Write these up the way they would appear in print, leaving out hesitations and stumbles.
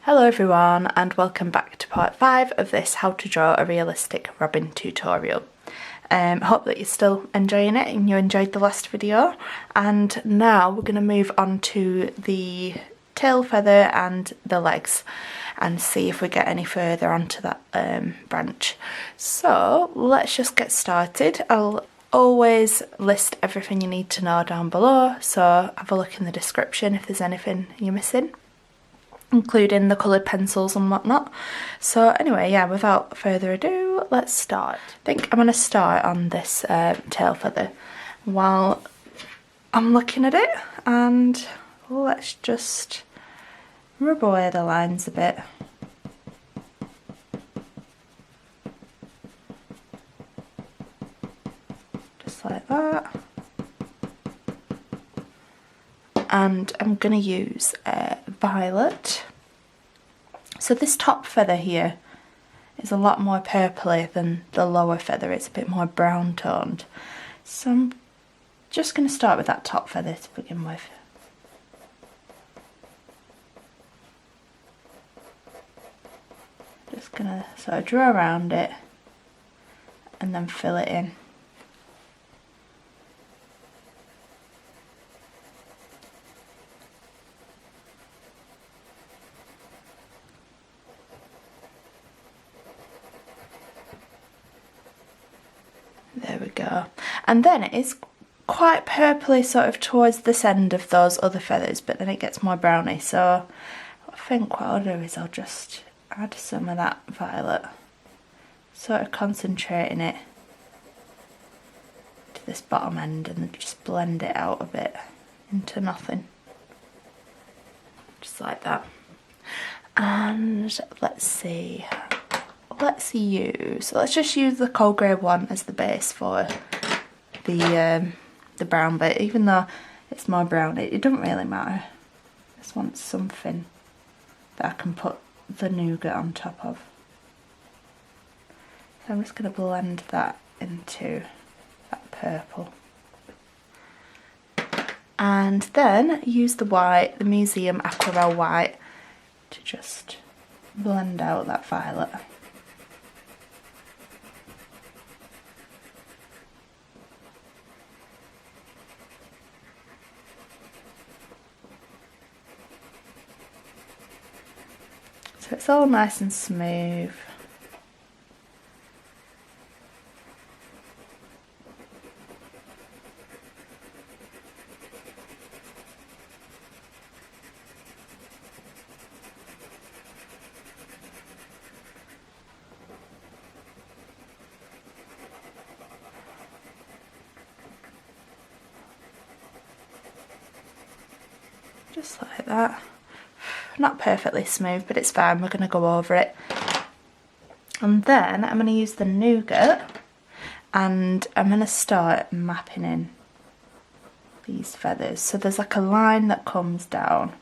Hello everyone and welcome back to part 5 of this how to draw a realistic robin tutorial. Hope that you're still enjoying it and you enjoyed the last video, and now we're going to move on to the tail feather and the legs and see if we get any further onto that branch. So let's just get started. I'll always list everything you need to know down below, so have a look in the description if there's anything you're missing, including the coloured pencils and whatnot. So anyway, yeah, without further ado, let's start. I think I'm going to start on this tail feather while I'm looking at it, and let's just rub away the lines a bit. Just like that. And I'm going to use violet. So this top feather here is a lot more purpley than the lower feather. It's a bit more brown toned. So I'm just going to start with that top feather to begin with. Just going to sort of draw around it and then fill it in. There we go. And then it is quite purpley sort of towards this end of those other feathers, but then it gets more browny. So I think what I'll do is I'll just add some of that violet, sort of concentrating it to this bottom end and then just blend it out a bit into nothing. Just like that. And let's see. Let's just use the cold grey one as the base for the brown bit, even though it's more brown, it doesn't really matter. I just want something that I can put the nougat on top of. So I'm just going to blend that into that purple. And then use the white, the Museum Aquarelle white, to just blend out that violet. So it's all nice and smooth. Just like that. Not perfectly smooth, but it's fine, we're going to go over it. And then I'm going to use the nougat and I'm going to start mapping in these feathers. So there's like a line that comes down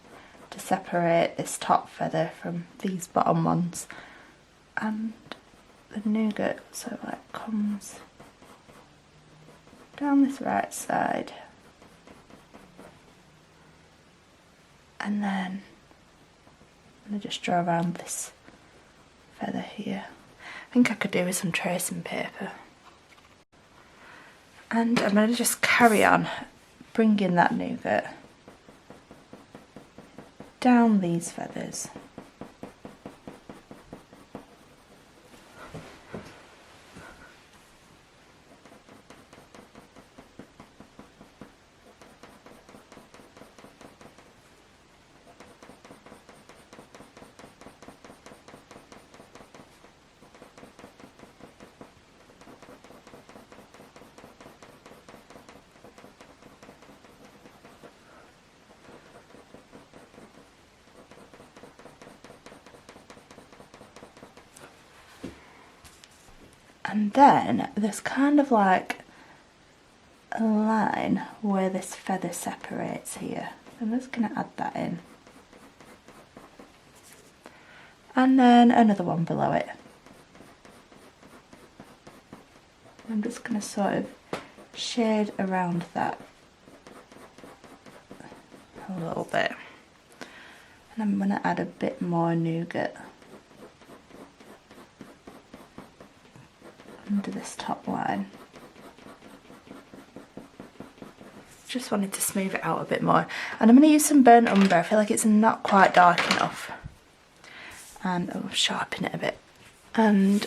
to separate this top feather from these bottom ones, and the nougat sort of like comes down this right side, and then I'm going to just draw around this feather here. I think I could do with some tracing paper. And I'm going to just carry on bringing that nougat down these feathers. And then there's kind of like a line where this feather separates here. I'm just going to add that in. And then another one below it. I'm just going to sort of shade around that a little bit. And I'm going to add a bit more nougat under this top line. Just wanted to smooth it out a bit more. And I'm going to use some burnt umber. I feel like it's not quite dark enough. And I'll sharpen it a bit. And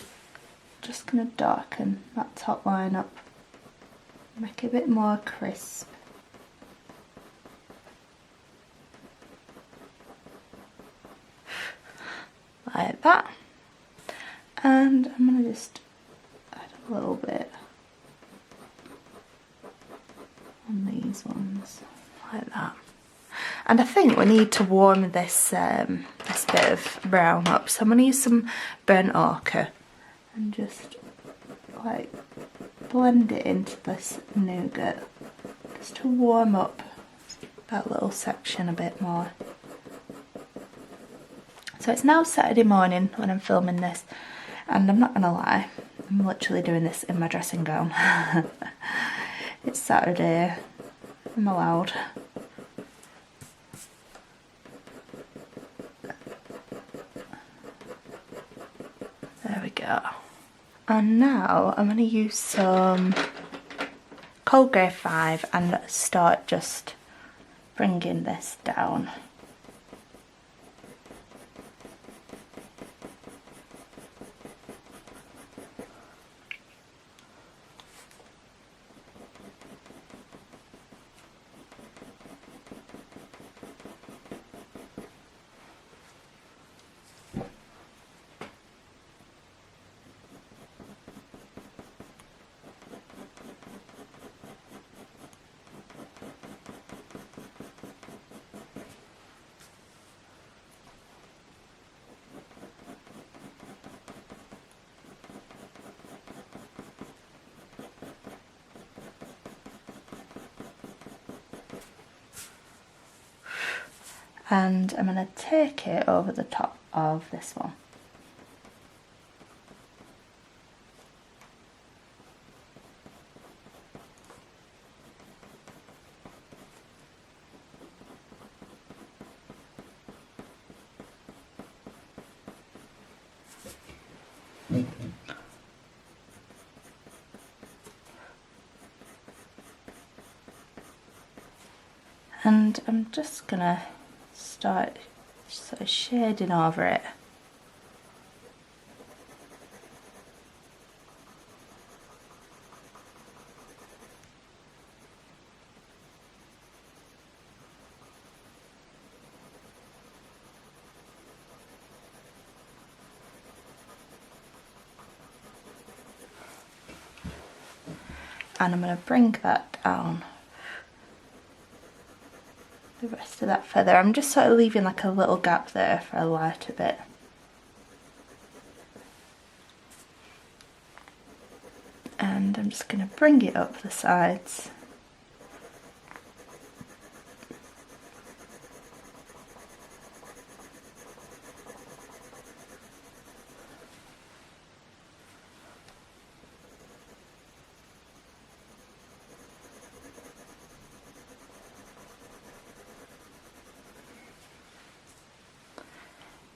just going to darken that top line up. Make it a bit more crisp. Like that. And I'm going to just add a little bit on these ones, like that. And I think we need to warm this this bit of brown up, so I'm going to use some burnt ochre and just like blend it into this nougat just to warm up that little section a bit more. So it's now Saturday morning when I'm filming this, and I'm not going to lie, I'm literally doing this in my dressing gown. It's Saturday, I'm allowed. There we go. And now I'm going to use some cold grey 5 and start just bringing this down. And I'm going to take it over the top of this one. And I'm just going to start sort of shading over it. And I'm going to bring that down. The rest of that feather, I'm just sort of leaving like a little gap there for a lighter bit. And I'm just going to bring it up the sides.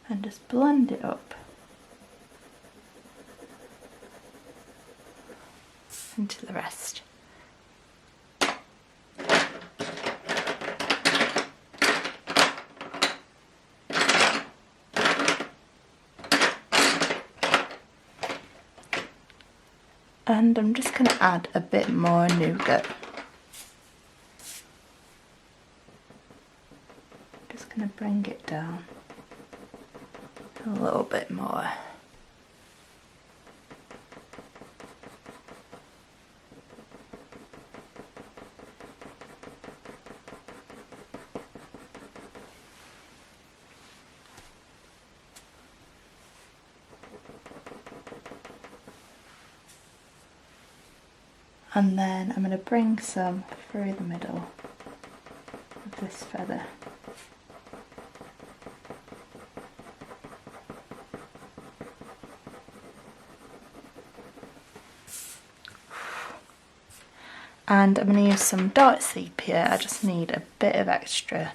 And just blend it up into the rest. And I'm just going to add a bit more nougat. Just going to bring it down a little bit more. And then I'm going to bring some through the middle of this feather. And I'm going to use some dark sepia. I just need a bit of extra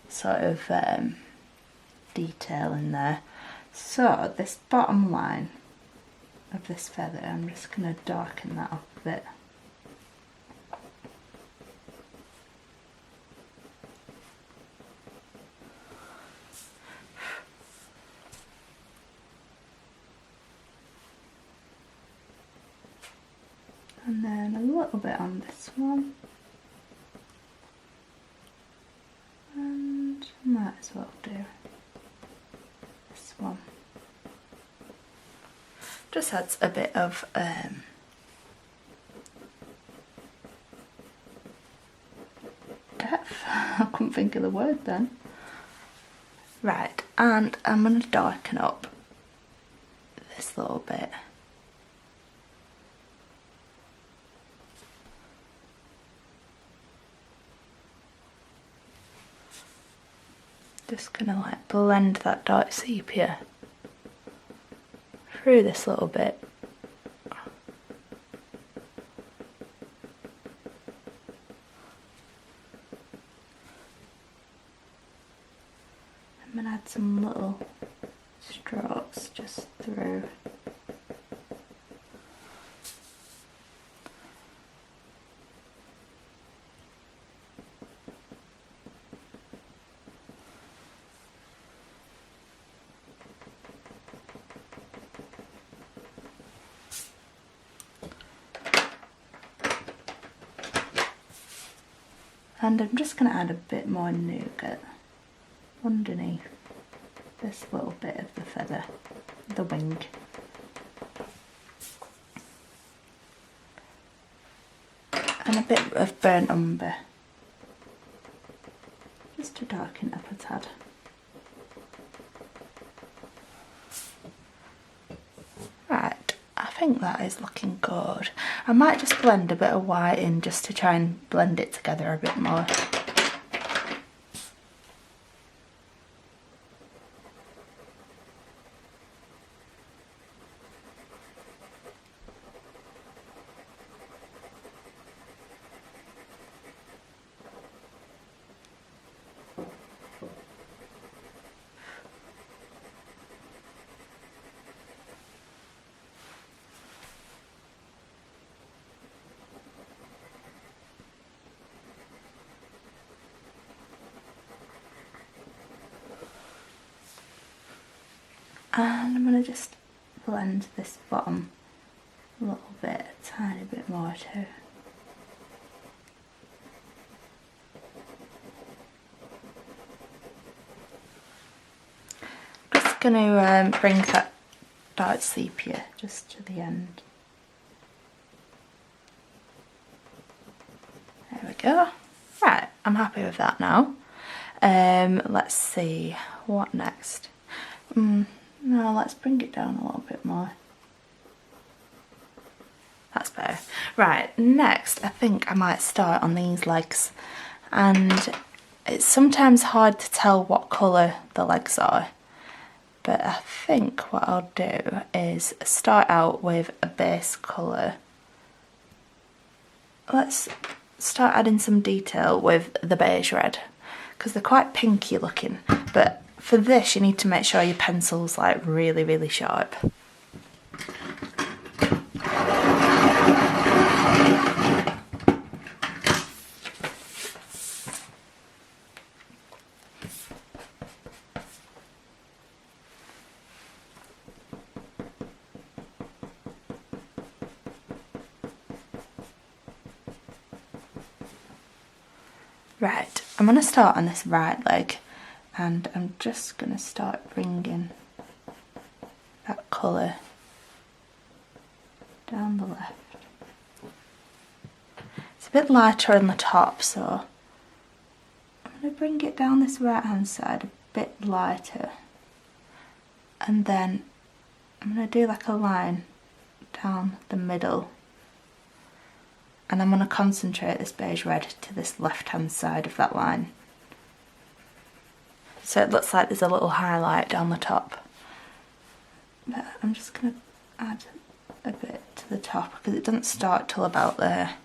sort of detail in there. So this bottom line of this feather, I'm just going to darken that up a bit. And then a little bit on this one. And might as well do this one. Just adds a bit of depth. I couldn't think of the word then. Right, and I'm going to darken up this little bit. Just gonna like blend that dark sepia through this little bit. I'm gonna add some little strokes just through. And I'm just going to add a bit more nougat underneath this little bit of the feather, the wing. And a bit of burnt umber, just to darken up a tad. Right, I think that is looking good. I might just blend a bit of white in just to try and blend it together a bit more. And I'm going to just blend this bottom a little bit, a tiny bit more too. Just going to bring that dark sepia just to the end. There we go. Right, I'm happy with that now. Let's see, what next? No, let's bring it down a little bit more. That's better. Right, next I think I might start on these legs, and it's sometimes hard to tell what colour the legs are, but I think what I'll do is start out with a base colour. Let's start adding some detail with the beige red, because they're quite pinky looking, but for this you need to make sure your pencil's like really, really sharp. Right, I'm going to start on this right leg, and I'm just going to start bringing that colour down the left. It's a bit lighter on the top, so I'm going to bring it down this right hand side a bit lighter, and then I'm going to do like a line down the middle, and I'm going to concentrate this beige red to this left hand side of that line. So it looks like there's a little highlight down the top. But I'm just going to add a bit to the top because it doesn't start till about there.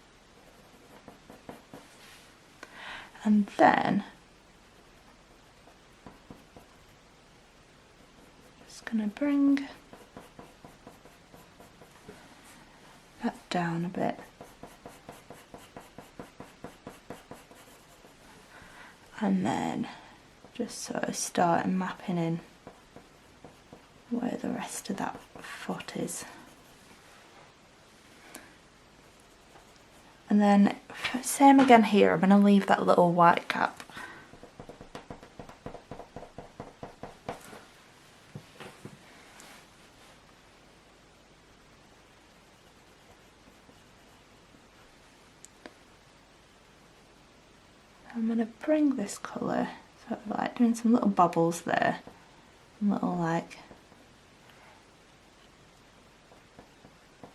And then Just gonna bring that down a bit. And then just sort of start mapping in where the rest of that foot is. And then same again here, I'm going to leave that little white gap. I'm going to bring this colour, sort of like doing some little bubbles there, little like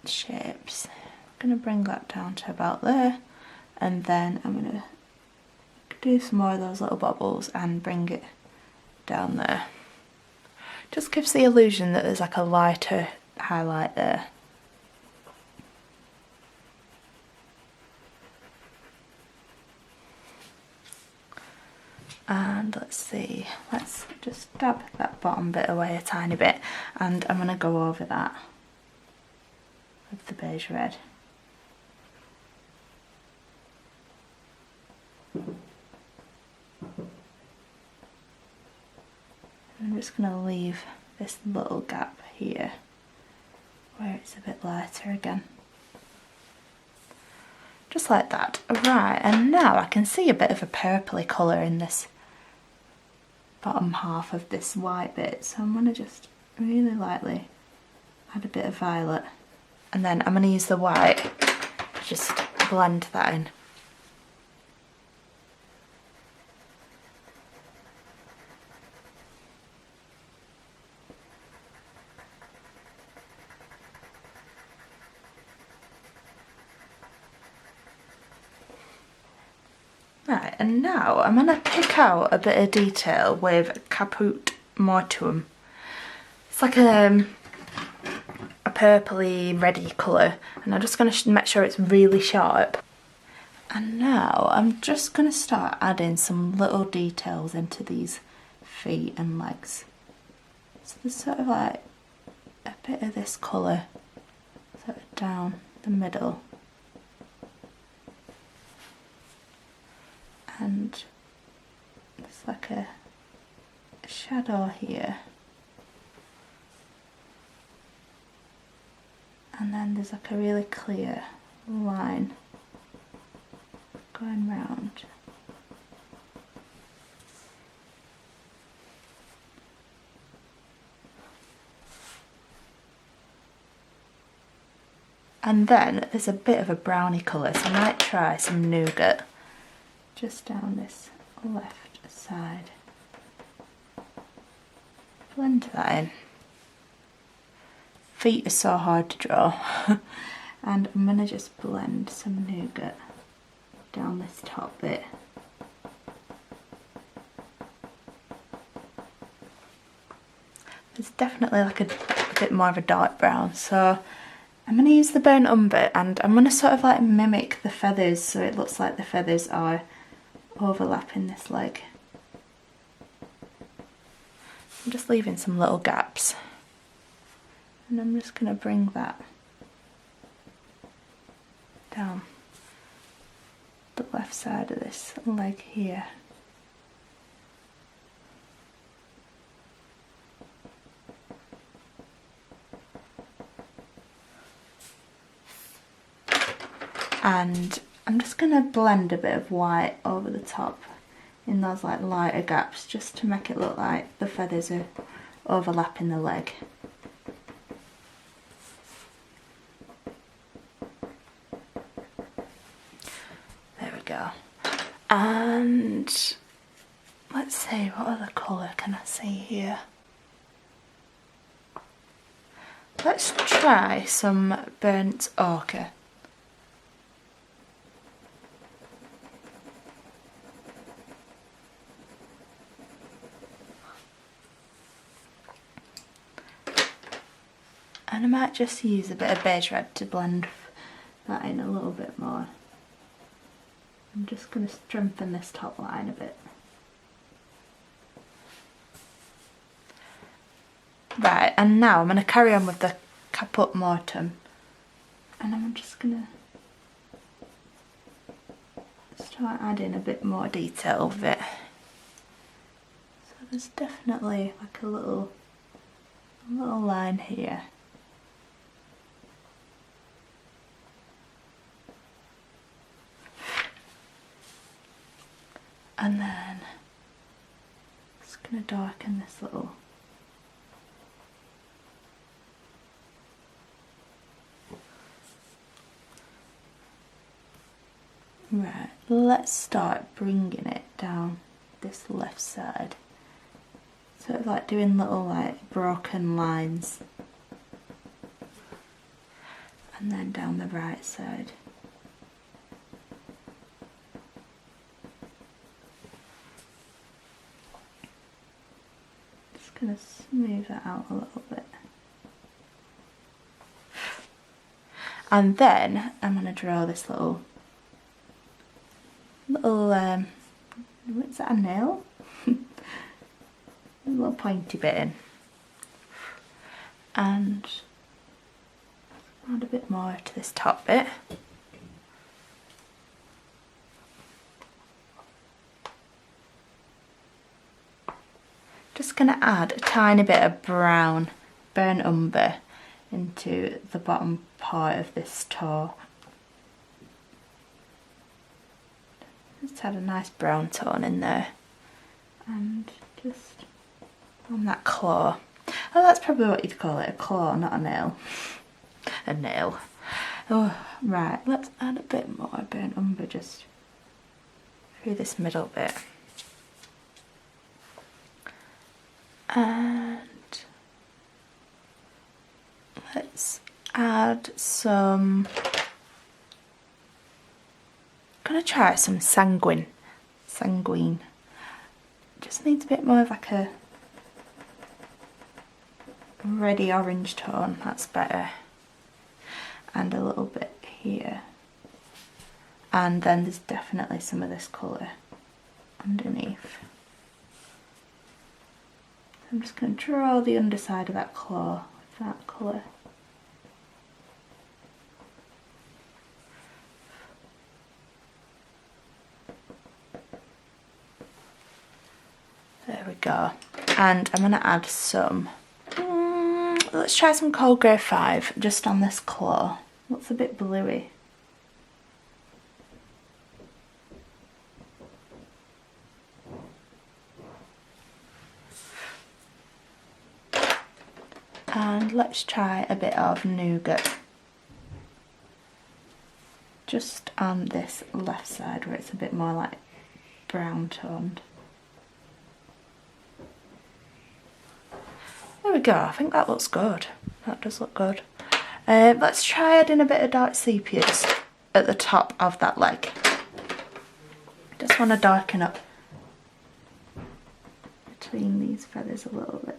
shapes. I'm going to bring that down to about there, and then I'm going to do some more of those little bubbles and bring it down there. Just gives the illusion that there's like a lighter highlight there. And let's see, let's just dab that bottom bit away a tiny bit, and I'm going to go over that with the beige red. I'm just going to leave this little gap here where it's a bit lighter again. Just like that. Right, and now I can see a bit of a purpley colour in this bottom half of this white bit, so I'm going to just really lightly add a bit of violet, and then I'm going to use the white to just blend that in. Right, and now I'm going to pick out a bit of detail with Caput Mortuum. It's like a purpley reddy colour, and I'm just going to make sure it's really sharp. And now I'm just going to start adding some little details into these feet and legs. So there's sort of like a bit of this colour sort of down the middle. And it's like a shadow here, and then there's like a really clear line going round. And then there's a bit of a browny colour, so I might try some Nougat just down this left side. Blend that in. Feet are so hard to draw. And I'm going to just blend some Nougat down this top bit. It's definitely like a bit more of a dark brown, so I'm going to use the burnt umber, and I'm going to sort of like mimic the feathers so it looks like the feathers are overlapping this leg. I'm just leaving some little gaps, and I'm just going to bring that down the left side of this leg here. And I'm just going to blend a bit of white over the top in those like lighter gaps, just to make it look like the feathers are overlapping the leg. There we go. And let's see, what other colour can I see here? Let's try some burnt ochre. And I might just use a bit of beige red to blend that in a little bit more. I'm just going to strengthen this top line a bit. Right, and now I'm going to carry on with the Caput Mortuum, and I'm just going to start adding a bit more detail with it. So there's definitely like a little line here. And then just going to darken this little. Right, let's start bringing it down this left side. Sort of like doing little like broken lines. And then down the right side. Just going to smooth it out a little bit. And then I'm going to draw this little, what's that, a nail? A little pointy bit in. And add a bit more to this top bit. Just going to add a tiny bit of brown burnt umber into the bottom part of this toe. Just add a nice brown tone in there, and just on that claw. Oh, that's probably what you'd call it, a claw, not a nail. A nail. Oh, right, let's add a bit more burnt umber just through this middle bit. And let's add some, I'm going to try some Sanguine. Just needs a bit more of like a reddy orange tone, that's better. And a little bit here. And then there's definitely some of this colour underneath. I'm just going to draw the underside of that claw with that colour. There we go. And I'm going to add some, let's try some Cold Grey 5 just on this claw. Looks a bit bluey. And let's try a bit of Nougat just on this left side where it's a bit more like brown toned. There we go, I think that looks good. That does look good. Let's try adding a bit of dark sepia just at the top of that leg. Just want to darken up between these feathers a little bit.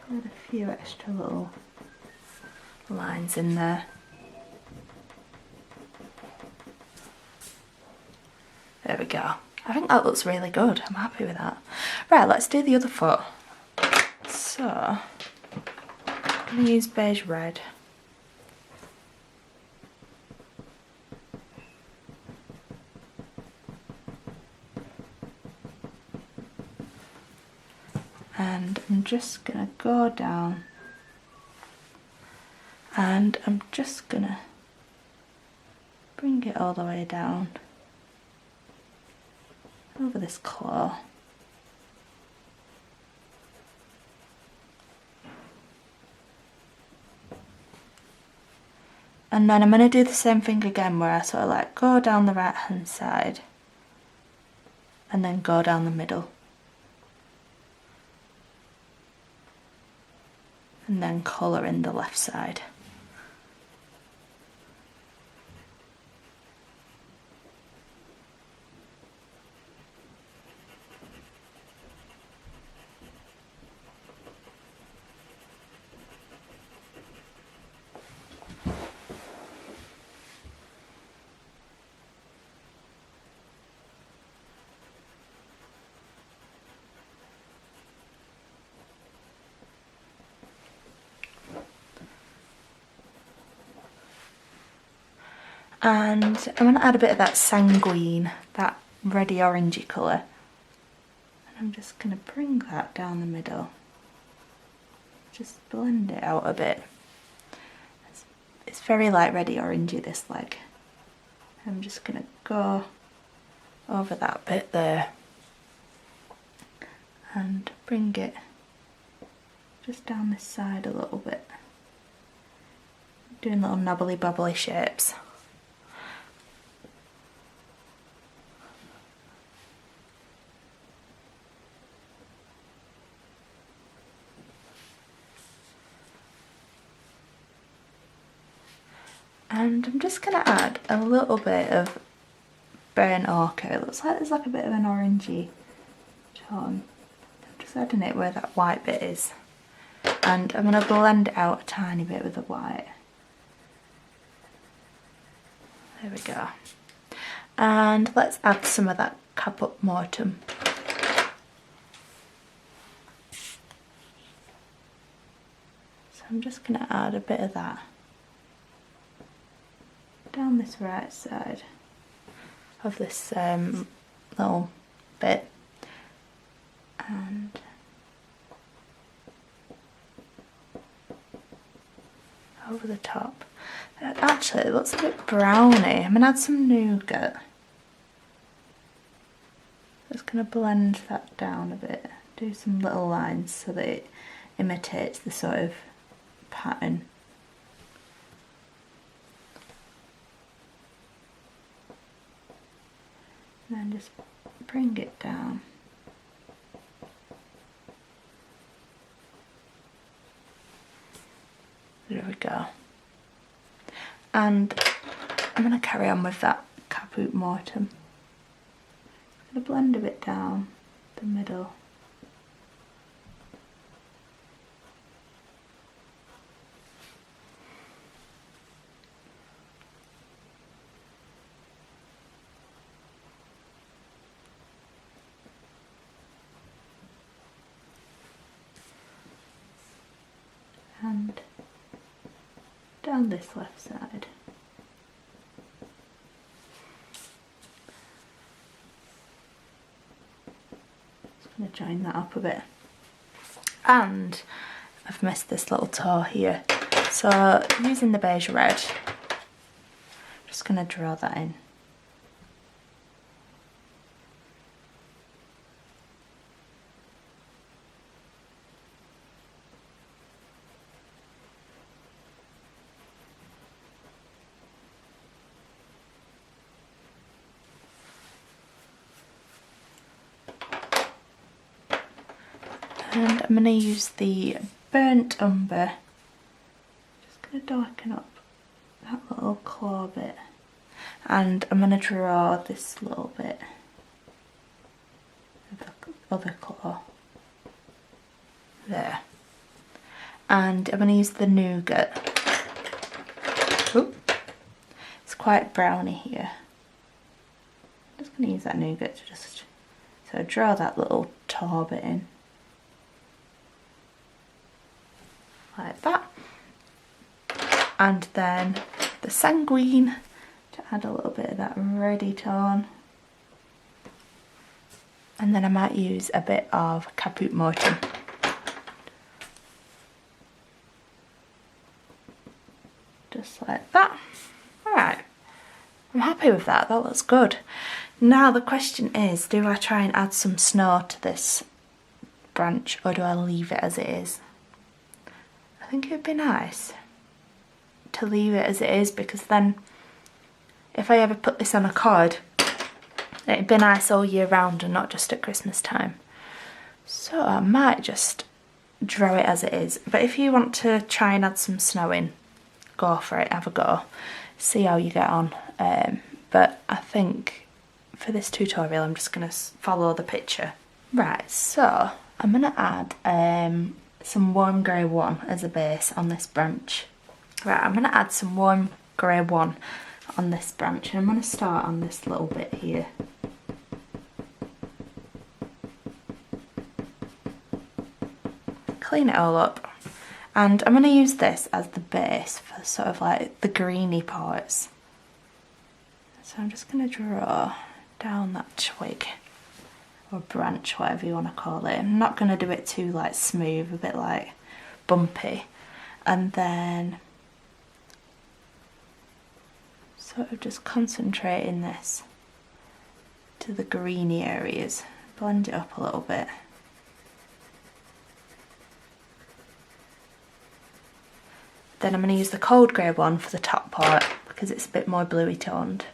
Add a few extra little lines in there. There we go. I think that looks really good. I'm happy with that. Right, let's do the other foot. So, I'm going to use Beige Red. And I'm just going to go down, and I'm just going to bring it all the way down over this claw. And then I'm going to do the same thing again where I sort of like go down the right hand side and then go down the middle. And then colour in the left side. And I'm going to add a bit of that Sanguine, that reddy orangey colour. And I'm just going to bring that down the middle. Just blend it out a bit. It's very like reddy orangey, this leg. I'm just going to go over that bit there and bring it just down this side a little bit. Doing little knobbly bobbly shapes. And I'm just going to add a little bit of burnt ochre. It looks like there's like a bit of an orangey tone. I'm just adding it where that white bit is. And I'm going to blend it out a tiny bit with the white. There we go. And let's add some of that Caput Mortuum. So I'm just going to add a bit of that down this right side of this little bit, and over the top. Actually, it looks a bit browny. I'm going to add some nougat. Just going to blend that down a bit, do some little lines so that it imitates the sort of pattern. And then just bring it down. There we go. And I'm going to carry on with that Caput Mortuum. I'm going to blend a bit down the middle. And down this left side. Just going to join that up a bit. And I've missed this little toe here. So using the Beige Red, just going to draw that in. And I'm going to use the burnt umber. Just going to darken up that little claw bit. And I'm going to draw this little bit of the other claw. There. And I'm going to use the nougat. Oop. It's quite browny here. I'm just going to use that nougat to just so draw that little tar bit in. Like that. And then the Sanguine to add a little bit of that reddy tone. And then I might use a bit of Caput Mortuum. Just like that. Alright, I'm happy with that, that looks good. Now the question is, do I try and add some snow to this branch or do I leave it as it is? I think it would be nice to leave it as it is, because then if I ever put this on a card, it'd be nice all year round and not just at Christmas time. So I might just draw it as it is. But if you want to try and add some snow in, go for it, have a go, see how you get on. But I think for this tutorial I'm just going to follow the picture. Right, so I'm going to add some warm grey 1 as a base on this branch. Right, I'm going to add some warm grey 1 on this branch, and I'm going to start on this little bit here. Clean it all up, and I'm going to use this as the base for sort of like the greeny parts. So I'm just going to draw down that twig or branch, whatever you want to call it. I'm not going to do it too like smooth, a bit like bumpy, and then sort of just concentrating this to the greeny areas, blend it up a little bit. Then I'm going to use the cold grey one for the top part because it's a bit more bluey toned.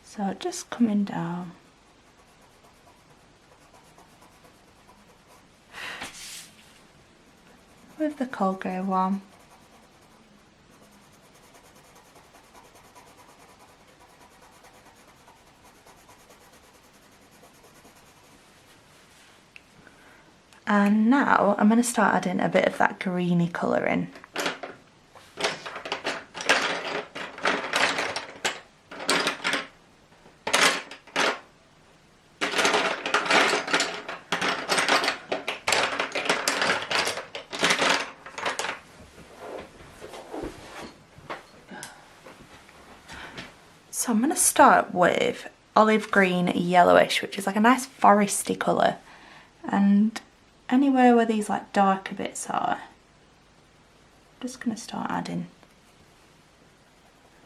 So just coming down. With the cold grey one. And now I'm going to start adding a bit of that greeny colour in. So I'm going to start with olive green yellowish, which is like a nice foresty colour, and anywhere where these like darker bits are, I'm just going to start adding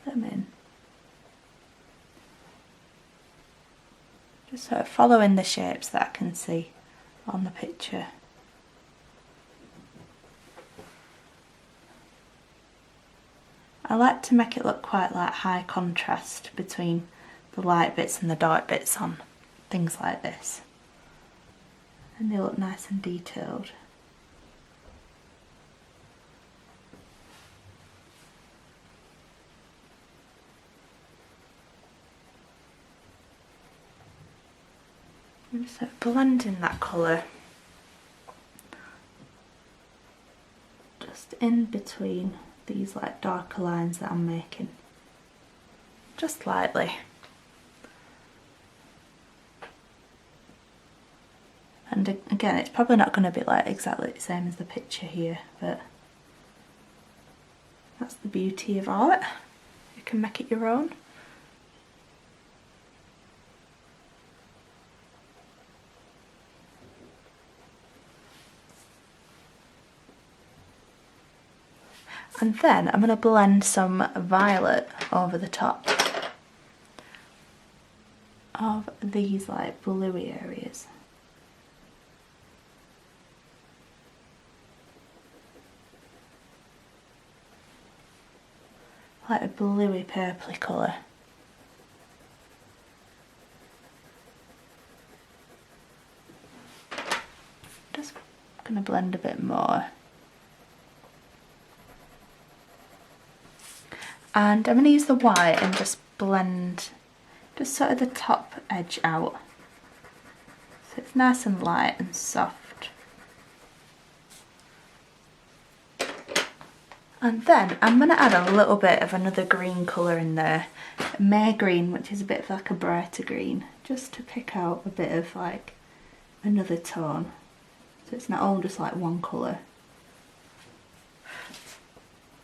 them in. Just sort of following the shapes that I can see on the picture. I like to make it look quite like high contrast between the light bits and the dark bits on things like this. And they look nice and detailed. I'm just sort of blending that colour just in between these like darker lines that I'm making, just lightly. And again, it's probably not going to be like exactly the same as the picture here, but that's the beauty of art. You can make it your own. And then I'm going to blend some violet over the top of these like bluey areas. Like a bluey purpley colour. Just going to blend a bit more. And I'm going to use the white and just blend just sort of the top edge out. So it's nice and light and soft. And then I'm going to add a little bit of another green colour in there, May green, which is a bit like a brighter green, just to pick out a bit of like another tone, so it's not all just like one colour.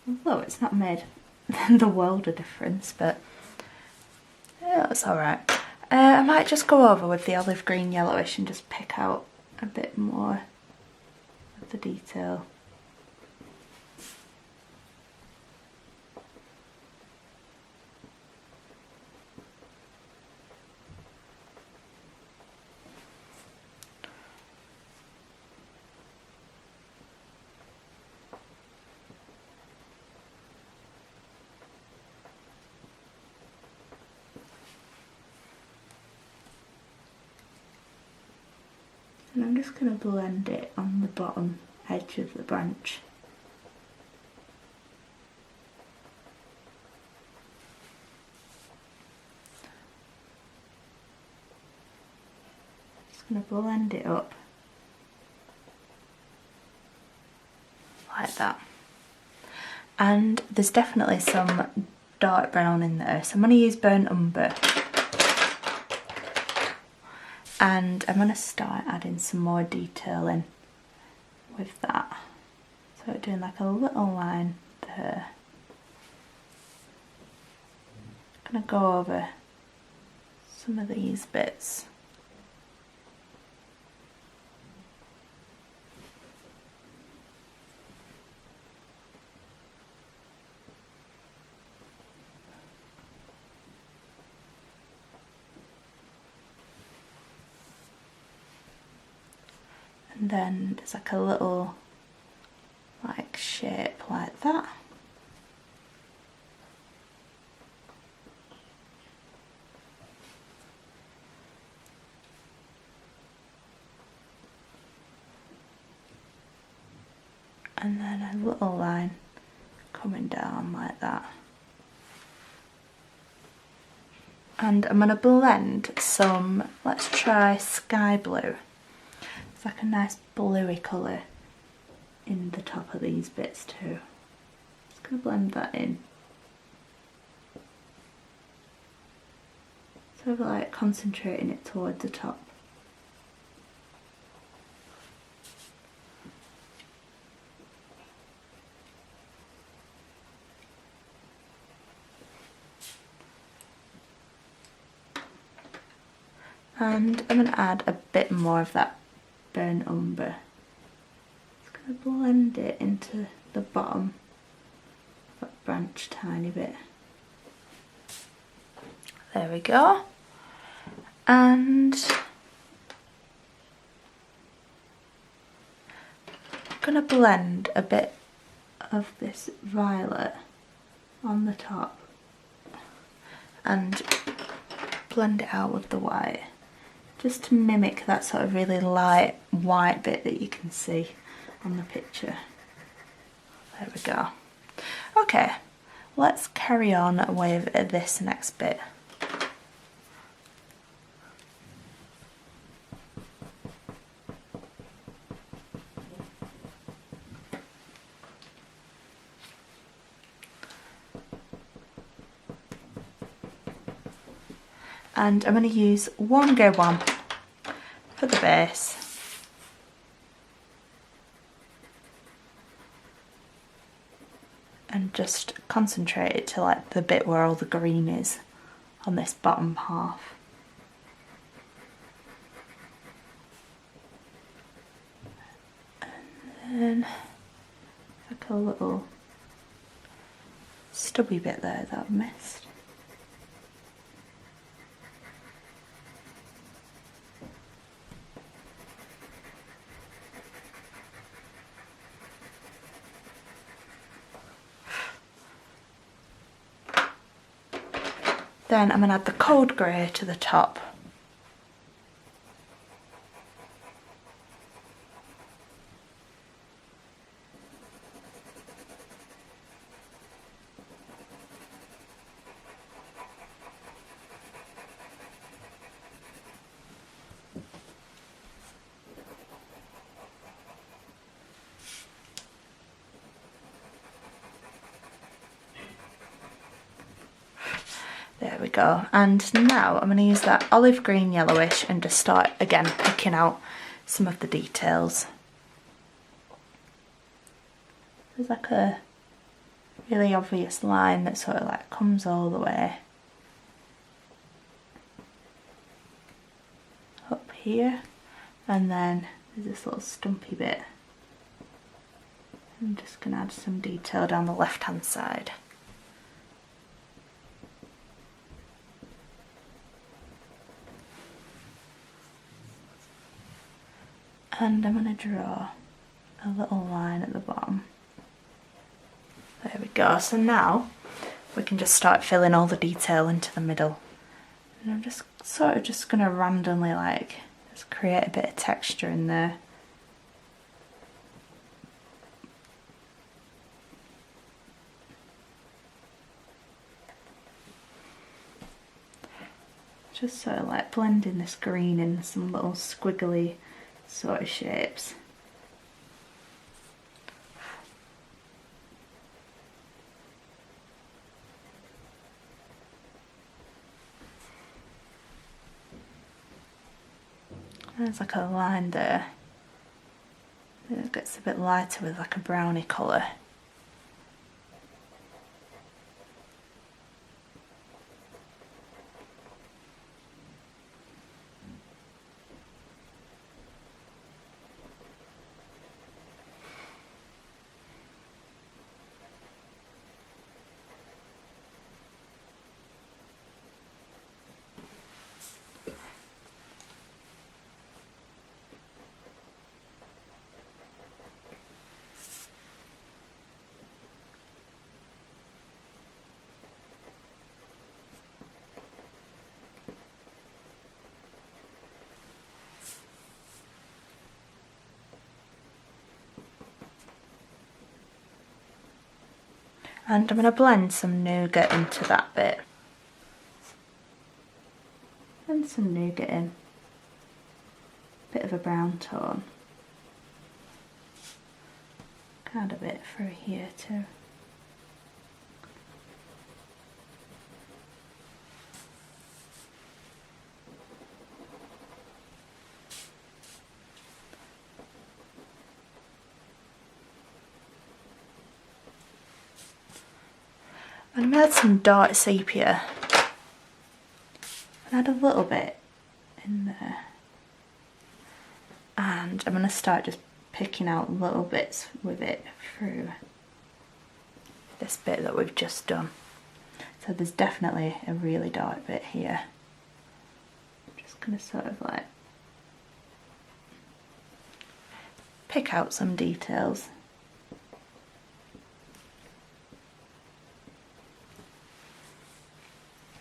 Although it's not made the world of difference, but yeah, that's alright. I might just go over with the olive green yellowish and just pick out a bit more of the detail. And I'm just going to blend it on the bottom edge of the branch. Just going to blend it up like that. And there's definitely some dark brown in there, so I'm going to use burnt umber. And I'm going to start adding some more detail in with that. So doing like a little line there. gonna go over some of these bits. And then there's like a little like shape like that. And then a little line coming down like that. And I'm going to blend some, let's try sky blue. It's like a nice bluey colour in the top of these bits too. Just going to blend that in. Sort of like concentrating it towards the top. And I'm going to add a bit more of that burnt umber. Just going to blend it into the bottom of that branch tiny bit. There we go. And I'm going to blend a bit of this violet on the top and blend it out with the white, just to mimic that sort of really light white bit that you can see on the picture. There we go. Okay, let's carry on with this next bit. And I'm going to use one Go One for the base. And just concentrate it to like the bit where all the green is on this bottom half. And then like a little stubby bit there that I've missed. Then I'm going to add the cold grey to the top. There we go. And now I'm going to use that olive green yellowish and just start again picking out some of the details. There's like a really obvious line that sort of like comes all the way up here, and then there's this little stumpy bit. I'm just going to add some detail down the left hand side. And I'm going to draw a little line at the bottom. There we go. So now we can just start filling all the detail into the middle. And I'm just sort of just going to randomly like just create a bit of texture in there. Just sort of like blending this green in some little squiggly sort of shapes. There's like a line there. It gets a bit lighter with like a browny colour. And I'm going to blend some Nougat into that bit. And some Nougat in. Bit of a brown tone. Add a bit through here too. I'm going to add some dark sepia and add a little bit in there, and I'm going to start just picking out little bits with it through this bit that we've just done. So there's definitely a really dark bit here. I'm just going to sort of like pick out some details.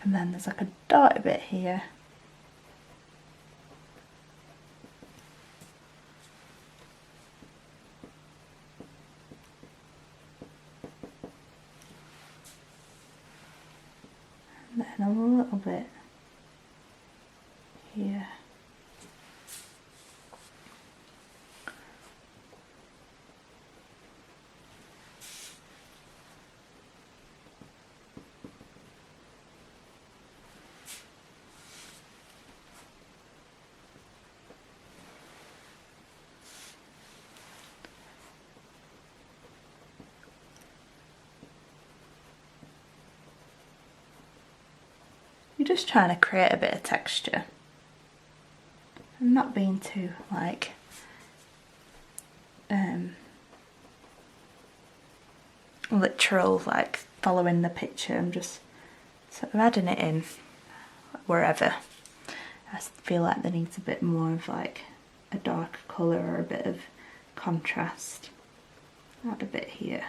And then there's like a dark bit here. And then a little bit here. You're just trying to create a bit of texture and not being too like literal, like following the picture. I'm just sort of adding it in wherever I feel like there needs a bit more of like a darker colour or a bit of contrast. Add a bit here.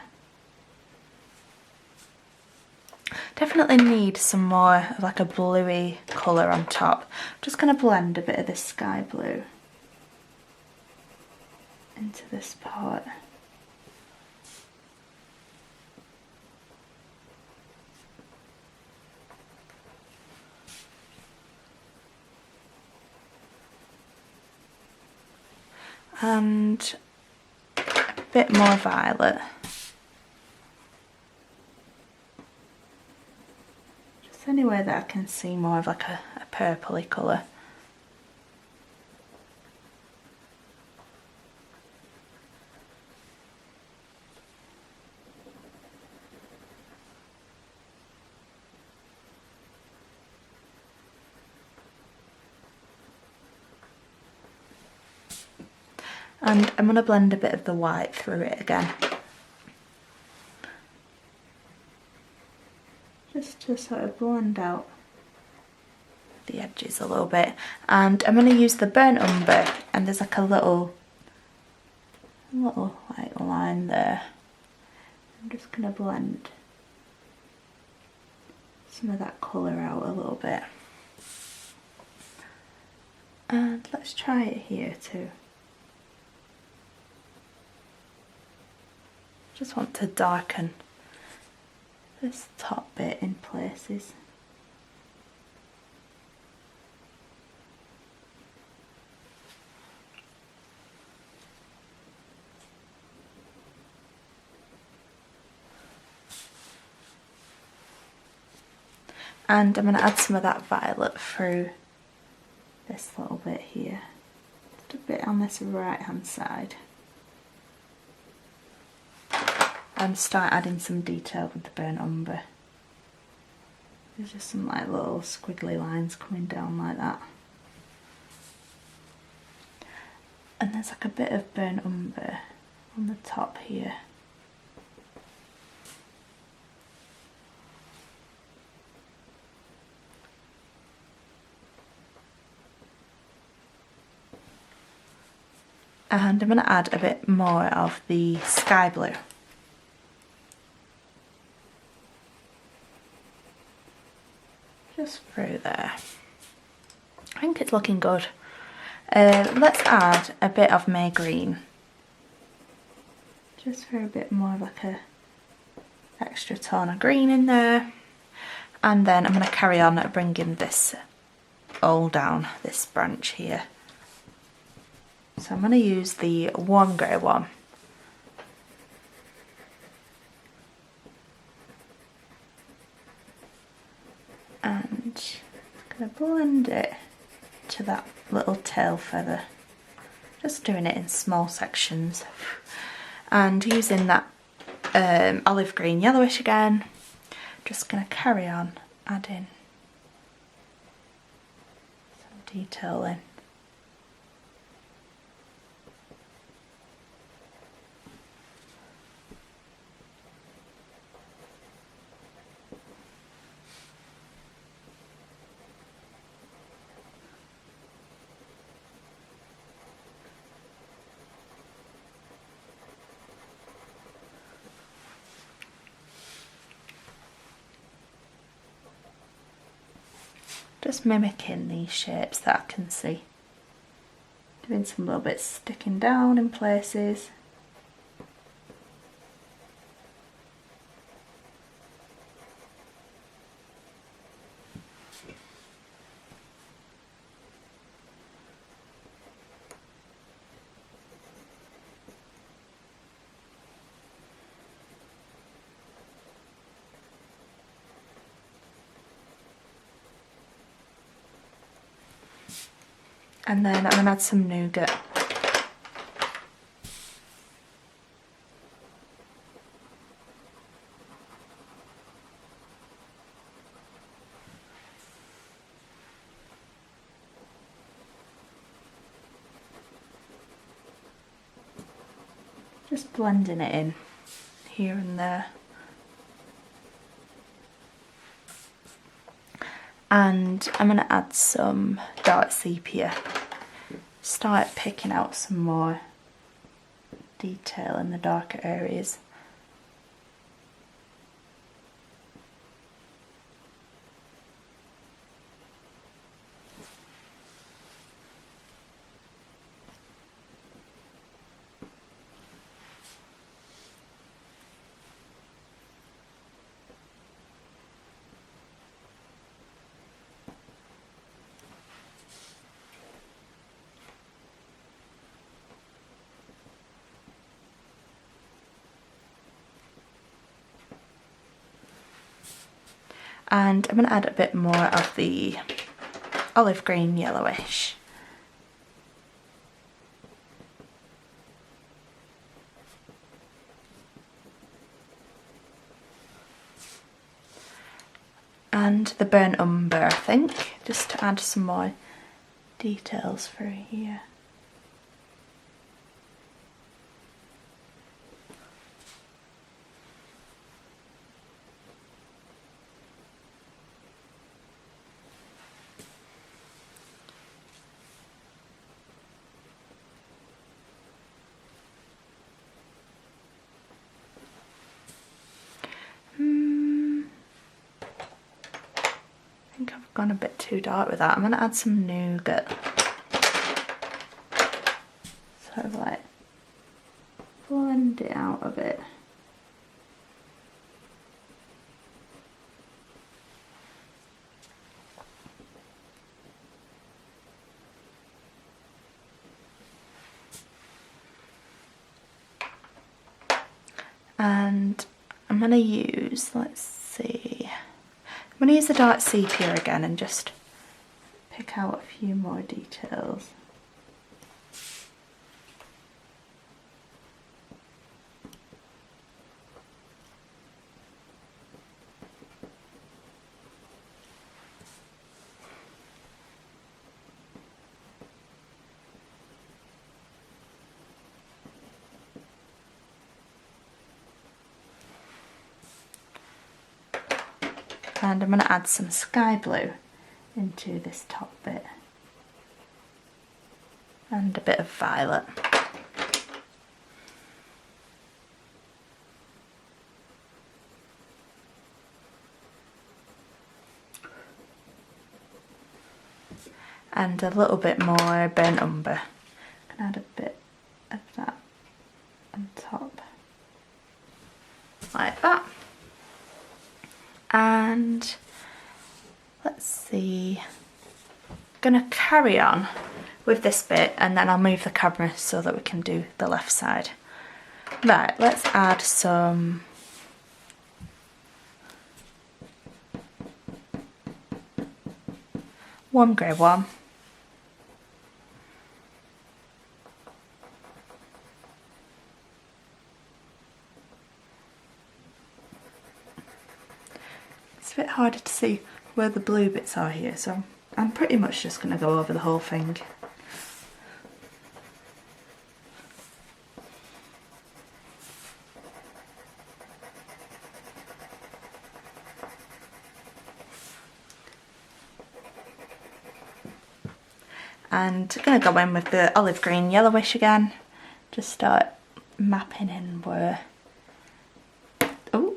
Definitely need some more of like a bluey colour on top. I'm just going to blend a bit of this sky blue into this part. And a bit more violet. Anywhere that I can see more of like a purpley colour. And I'm going to blend a bit of the white through it again. Just to sort of blend out the edges a little bit. And I'm going to use the burnt umber, and there's like a little like line there. I'm just going to blend some of that colour out a little bit. And let's try it here too. Just want to darken this top bit in places. And I'm going to add some of that violet through this little bit here. Just a bit on this right hand side. And start adding some detail with the burnt umber. There's just some like little squiggly lines coming down like that. And there's like a bit of burnt umber on the top here. And I'm going to add a bit more of the sky blue. Just through there. I think it's looking good. Let's add a bit of May green. Just for a bit more of like a extra tone of green in there. And then I'm going to carry on bringing this all down this branch here. So I'm going to use the warm grey one. And I'm going to blend it to that little tail feather. Just doing it in small sections. And using that olive green yellowish again. Just going to carry on adding some detail in. Just mimicking these shapes that I can see. Doing some little bits sticking down in places. And then I'm going to add some Nougat. Just blending it in here and there. And I'm going to add some dark sepia. Start picking out some more detail in the darker areas. And I'm going to add a bit more of the olive green yellowish. And the burnt umber, I think, just to add some more details through here. I think I've gone a bit too dark with that. I'm going to add some Nougat. Sort of like blend it out a bit. And I'm going to use, let's see, I'm going to use the dark sepia again and just pick out a few more details. And I'm going to add some sky blue into this top bit and a bit of violet. And a little bit more burnt umber. I can add a bit of that on top, like that. And let's see, I'm gonna carry on with this bit and then I'll move the camera so that we can do the left side. Right, let's add some warm grey one. It's a bit harder to see where the blue bits are here, so I'm pretty much just going to go over the whole thing. And I'm going to go in with the olive green Yellowish again. Just start mapping in where, oh,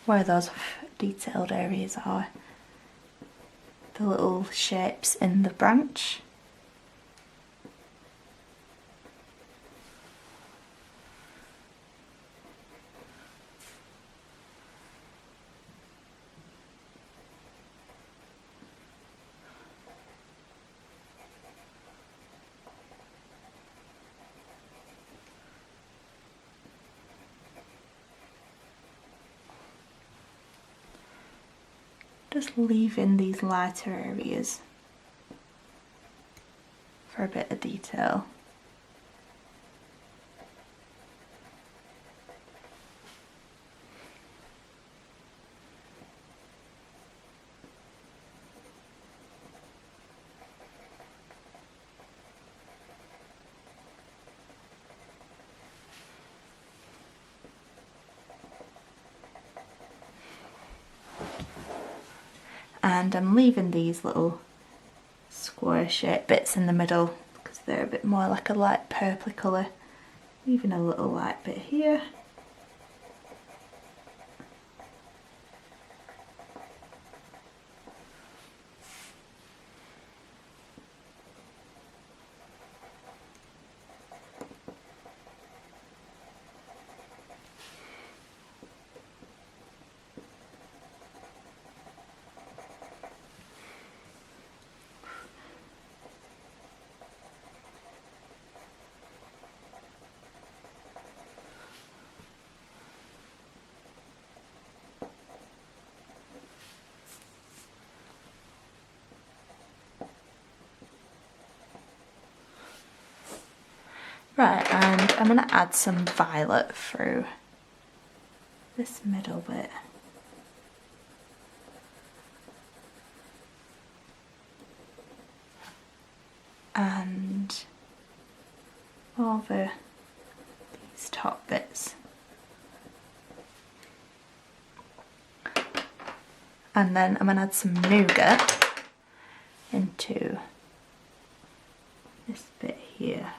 where those detailed areas are. The little shapes in the branch. Just leaving these lighter areas for a bit of detail. And I'm leaving these little square shaped bits in the middle because they're a bit more like a light purpley colour. Leaving a little light bit here. Right, and I'm going to add some violet through this middle bit. And over these top bits. And then I'm going to add some Nougat into this bit here.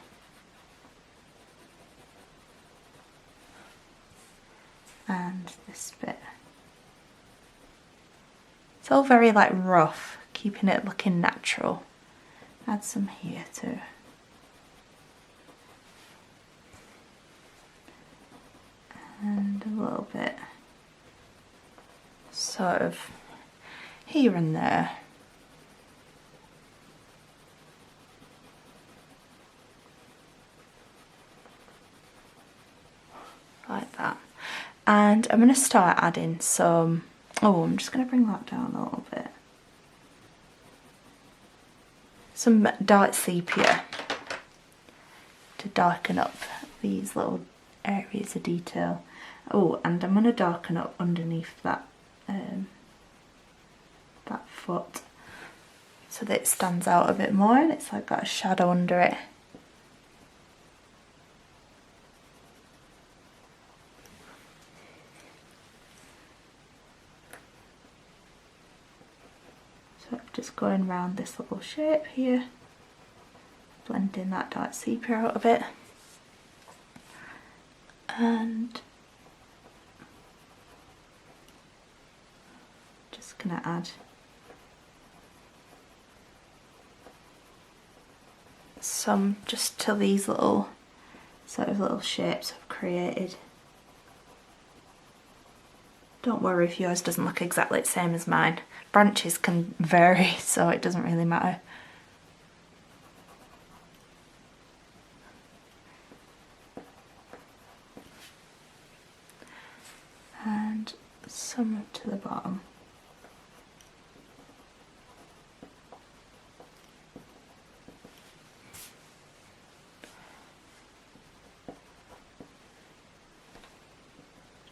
And this bit. It's all very like rough, keeping it looking natural. Add some here too. And a little bit sort of here and there. Like that. And I'm going to start adding some, oh, I'm just going to bring that down a little bit. Some dark sepia to darken up these little areas of detail. Oh, and I'm going to darken up underneath that that foot so that it stands out a bit more and it's like got a shadow under it. Just going around this little shape here, blending that dark sepia out of it, and just gonna add some just to these little sort of little shapes I've created Don't worry if yours doesn't look exactly the same as mine. Branches can vary, so it doesn't really matter. And some to the bottom.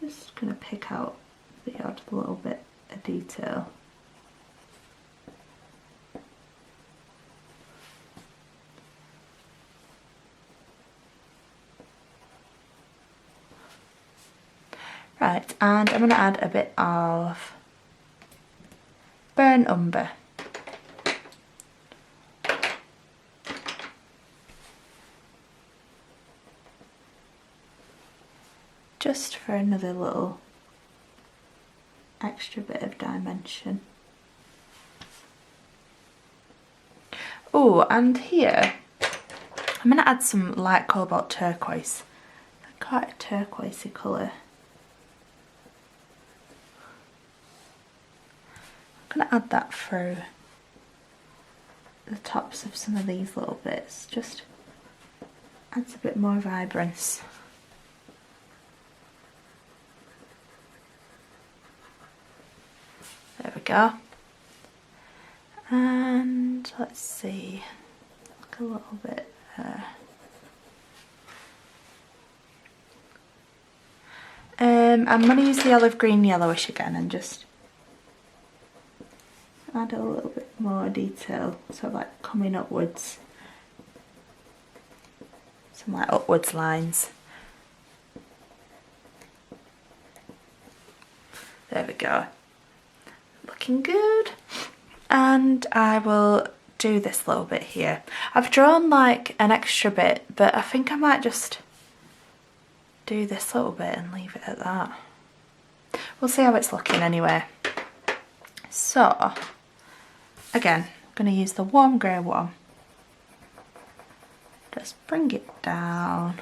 Just going to pick out the odd little bit of detail. Right, and I'm going to add a bit of burnt umber. Just for another little extra bit of dimension. Oh, and here I'm going to add some light cobalt turquoise. Quite a turquoisey colour. I'm going to add that through the tops of some of these little bits, just adds a bit more vibrance. There we go. And let's see, look a little bit there. I'm going to use the olive green yellowish again and just add a little bit more detail, sort of like coming upwards, some like upwards lines. There we go, looking good. And I will do this little bit here. I've drawn like an extra bit, but I think I might just do this little bit and leave it at that. We'll see how it's looking anyway. So again, I'm going to use the warm grey one. Just bring it down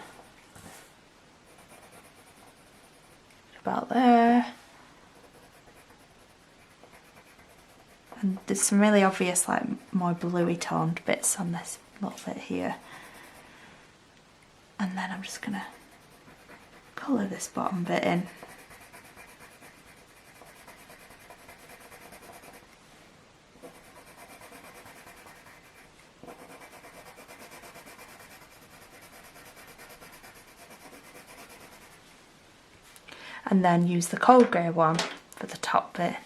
about there. And there's some really obvious, like, more bluey toned bits on this little bit here. And then I'm just going to colour this bottom bit in. And then use the cold grey one for the top bit.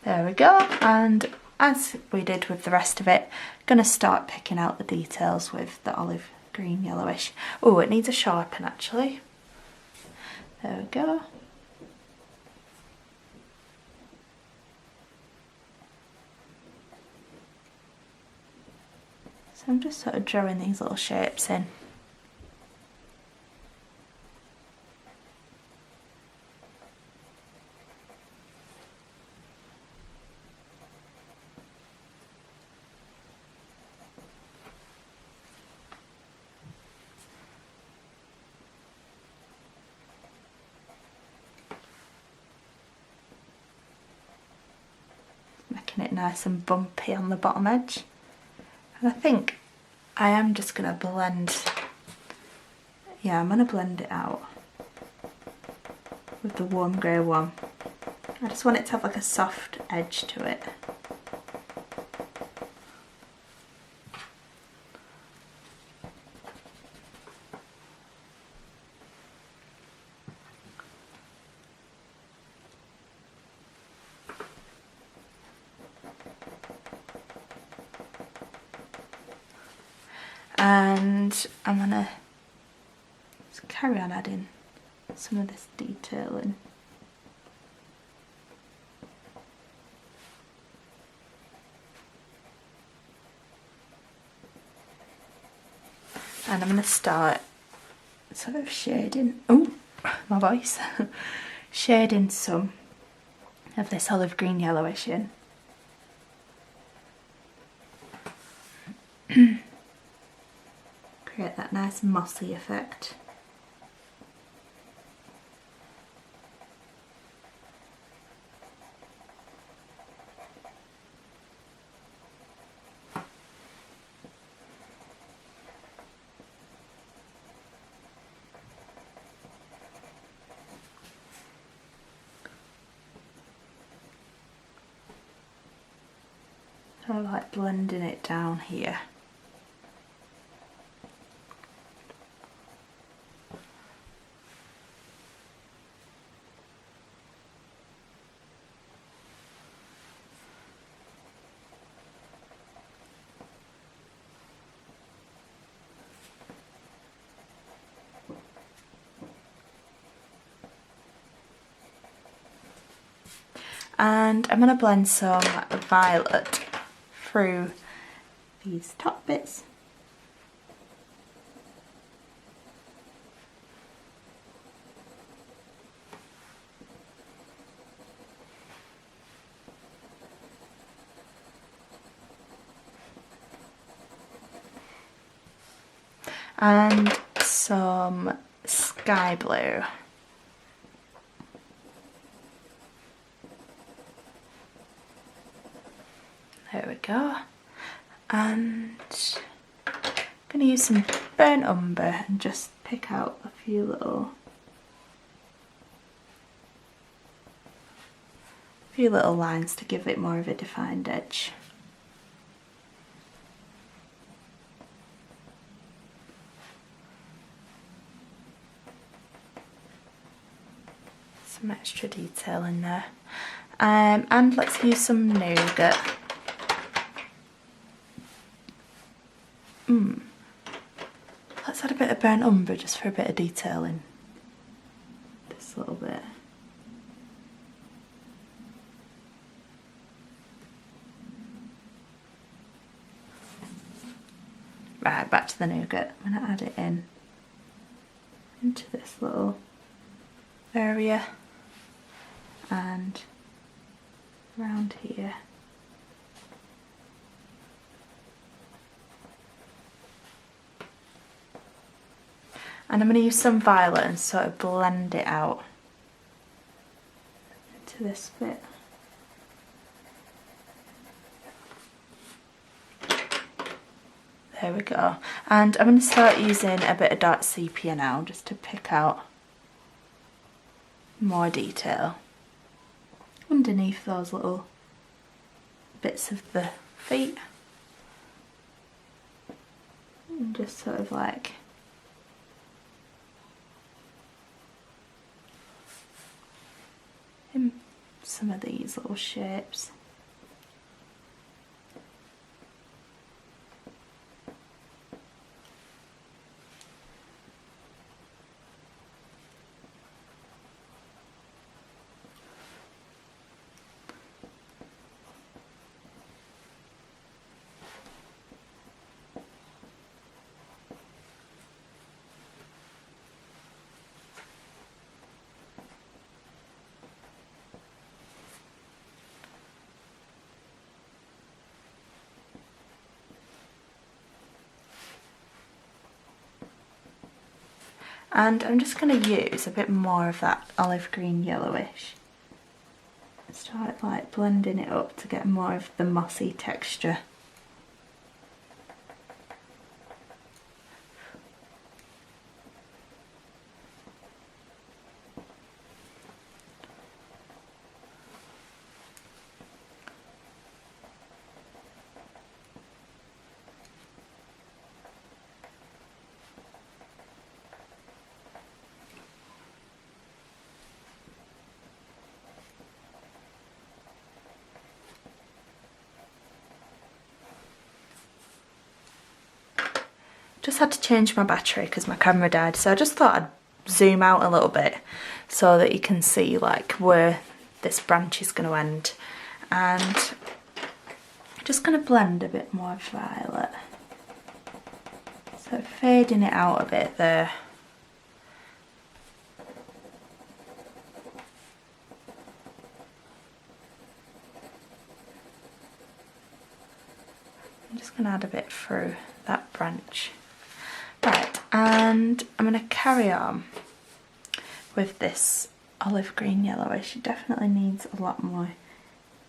There we go, and as we did with the rest of it, I'm going to start picking out the details with the olive green yellowish. Oh, it needs a sharpen actually. There we go. So I'm just sort of drawing these little shapes in. Making it nice and bumpy on the bottom edge. And I think I am just going to blend, yeah, I'm going to blend it out with the warm grey one. I just want it to have like a soft edge to it. And I'm going to just carry on adding some of this detail in. And I'm going to start sort of shading, oh, my voice, shading some of this olive green yellowish in. create that nice mossy effect. So I like blending it down here. And I'm going to blend some violet through these top bits. And some sky blue. There we go. And I'm going to use some burnt umber and just pick out a few little lines to give it more of a defined edge. Some extra detail in there. And let's use some Nougat. Let's add a bit of burnt umber just for a bit of detail in this little bit. Right, back to the Nougat. I'm going to add it into this little area and around here. And I'm going to use some violet and sort of blend it out into this bit. There we go. And I'm going to start using a bit of dark sepia now just to pick out more detail underneath those little bits of the feet. And just sort of like in some of these little shapes. And I'm just going to use a bit more of that olive green yellowish. Start like blending it up to get more of the mossy texture. Just had to change my battery because my camera died, so I just thought I'd zoom out a little bit so that you can see like where this branch is going to end. And I'm just going to blend a bit more violet, so fading it out a bit there. just going to add a bit through that branch. Right, and I'm going to carry on with this olive green yellowish. It definitely needs a lot more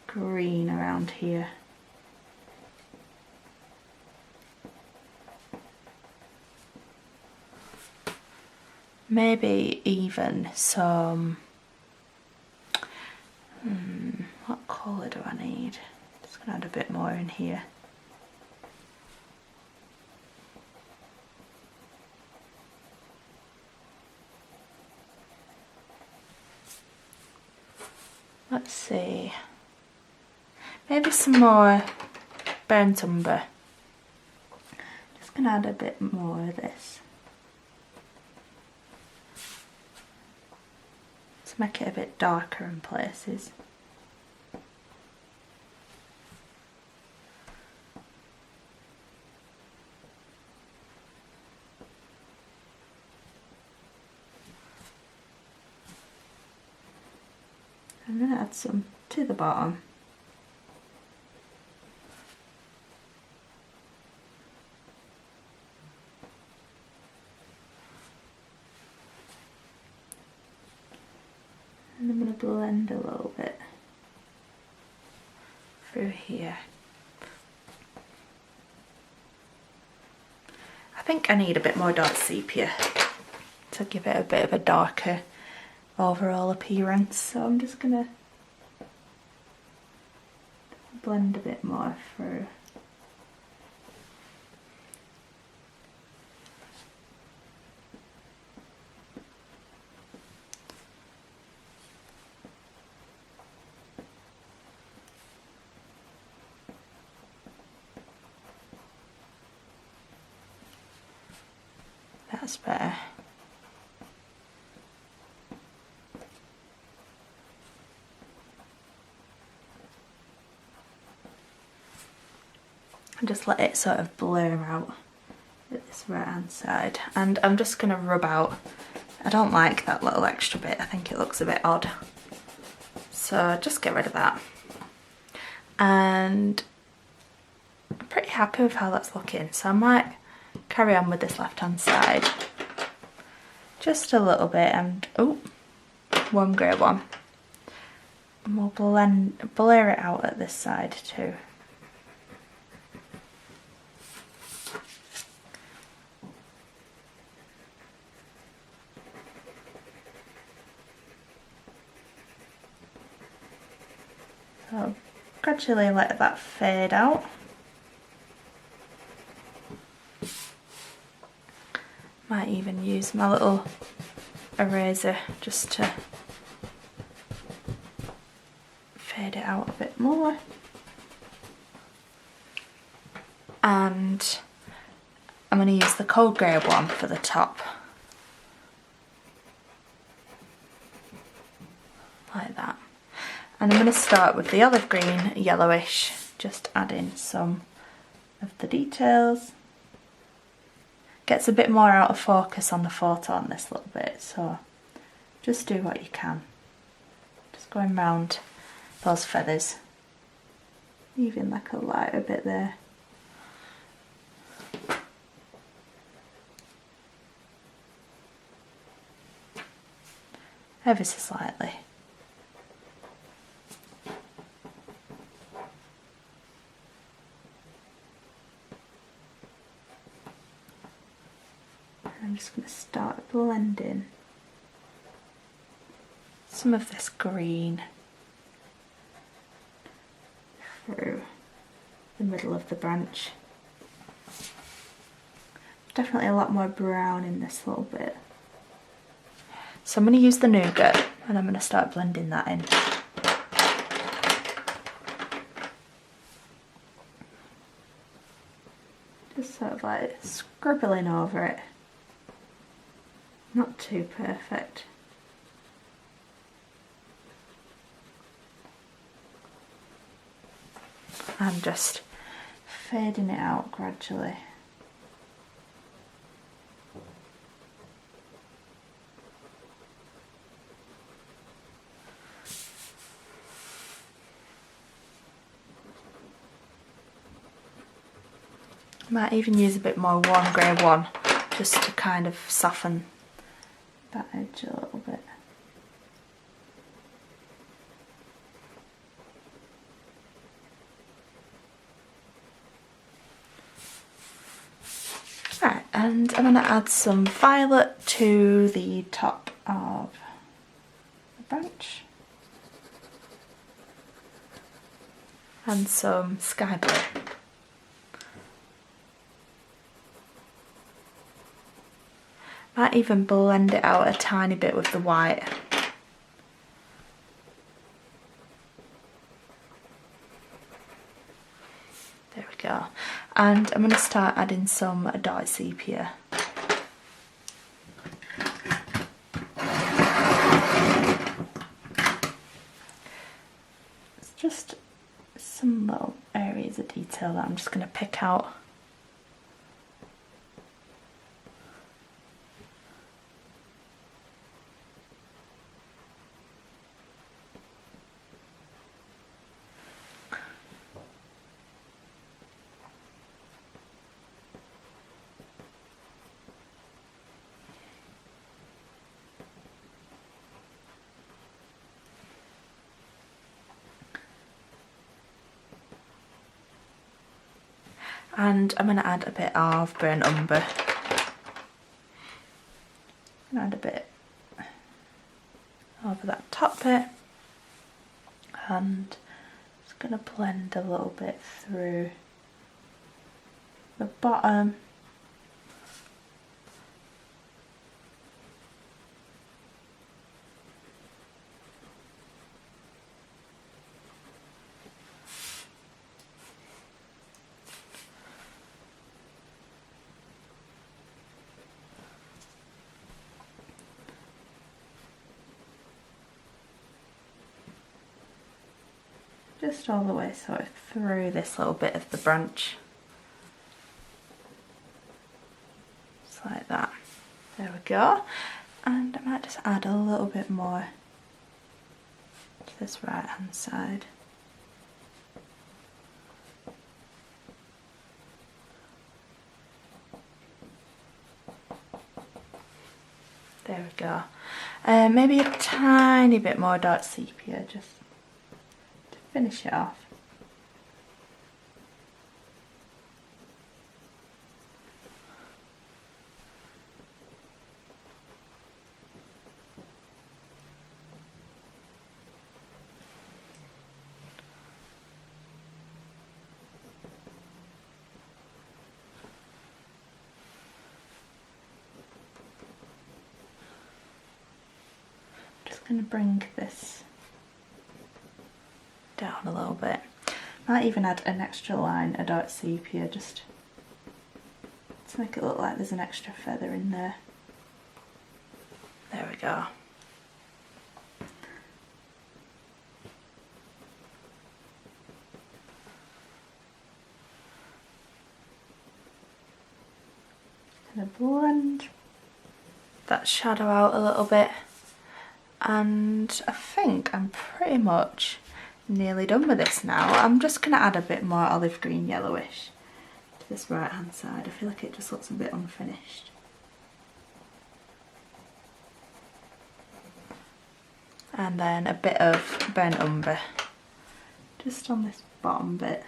green around here. Maybe even some, what colour do I need? Just going to add a bit more in here. Let's see, maybe some more burnt umber. Just going to add a bit more of this to make it a bit darker in places. I'm going to add some to the bottom. And I'm going to blend a little bit through here. I think I need a bit more dark sepia to give it a bit of a darker overall appearance, so I'm just going to blend a bit more through. That's better. And just let it sort of blur out at this right hand side, and I'm just going to rub out. I don't like that little extra bit, I think it looks a bit odd, so just get rid of that. And I'm pretty happy with how that's looking, so I might carry on with this left hand side just a little bit, and oh, one grey one, and we'll blur it out at this side too. So gradually let that fade out. Might even use my little eraser just to fade it out a bit more. And I'm going to use the cold grey one for the top. Like that. And I'm going to start with the olive green yellowish, just adding some of the details. Gets a bit more out of focus on the photo on this little bit, so just do what you can. Just going round those feathers, leaving like a lighter bit there. Ever so slightly. I'm just going to start blending some of this green through the middle of the branch. Definitely a lot more brown in this little bit. So I'm going to use the Nougat and I'm going to start blending that in. Just sort of like scribbling over it. Not too perfect. I'm just fading it out gradually. Might even use a bit more warm grey one just to kind of soften that edge a little bit. Right, and I'm going to add some violet to the top of the branch. And some sky blue. Might even blend it out a tiny bit with the white. There we go. And I'm going to start adding some dark sepia. It's just some little areas of detail that I'm just going to pick out. And I'm going to add a bit of burnt umber. And add a bit over that top bit. And just going to blend a little bit through the bottom. Just all the way sort of through this little bit of the branch. Just like that. There we go. And I might just add a little bit more to this right hand side. There we go. Maybe a tiny bit more dark sepia just to finish it off. Going to bring this down a little bit. Might even add an extra line of dark sepia just to make it look like there's an extra feather in there. There we go. Gonna blend that shadow out a little bit. And I think I'm pretty much nearly done with this now. I'm just going to add a bit more olive green yellowish to this right hand side. I feel like it just looks a bit unfinished. And then a bit of burnt umber just on this bottom bit.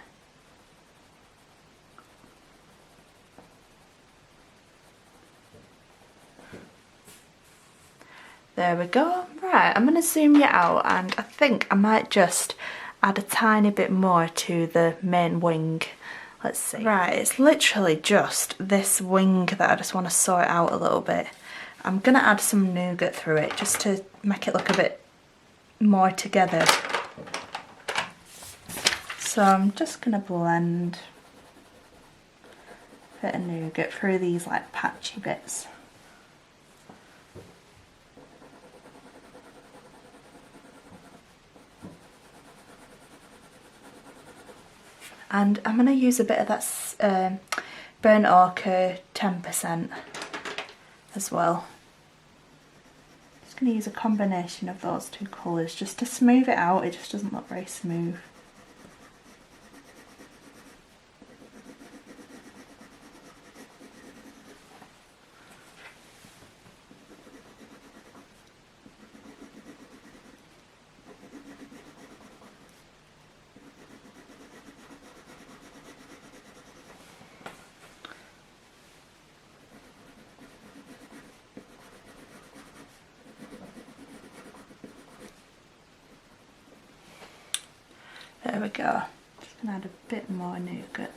There we go. Right, I'm going to zoom you out, and I think I might just add a tiny bit more to the main wing. Let's see. Right, it's literally just this wing that I just want to sort out a little bit. I'm going to add some nougat through it just to make it look a bit more together. So I'm just going to blend a bit of nougat through these like patchy bits. And I'm going to use a bit of that burnt ochre 10% as well. Just going to use a combination of those two colours just to smooth it out. It just doesn't look very smooth. There we go. Just gonna add a bit more nougat.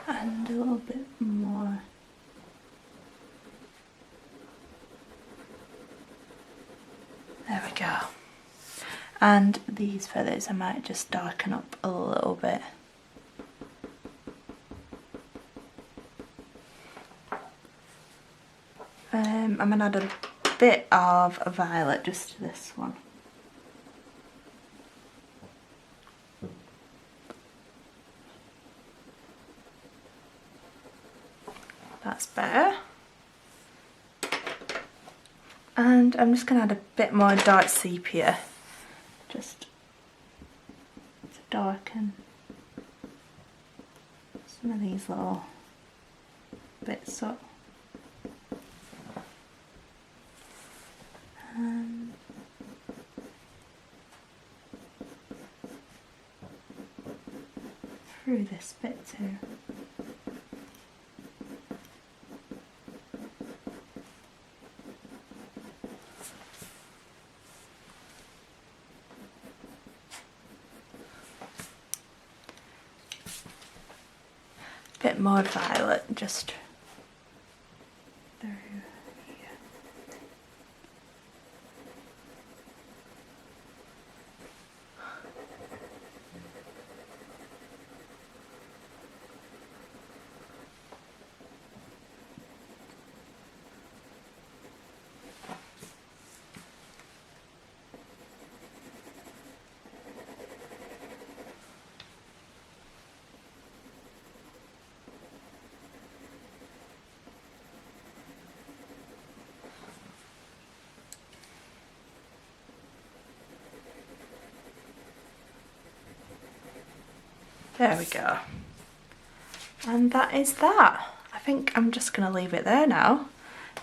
And a little bit more. There we go. And these feathers I might just darken up a little bit. I'm going to add a bit of violet just to this one. That's better. And I'm just going to add a bit more dark sepia, just to darken some of these little bits up. Through this bit too. Bit more violet just through here. There we go. And that is that. I think I'm just going to leave it there now.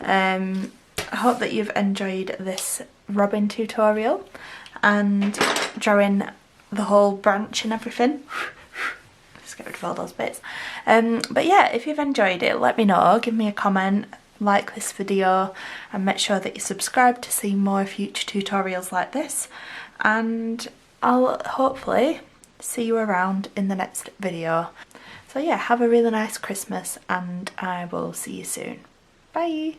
I hope that you've enjoyed this robin tutorial and drawing the whole branch and everything. Just get rid of all those bits. But yeah, if you've enjoyed it, let me know. Give me a comment, like this video, and make sure that you subscribe to see more future tutorials like this. And I'll hopefully see you around in the next video. So yeah, have a really nice Christmas and I will see you soon. Bye!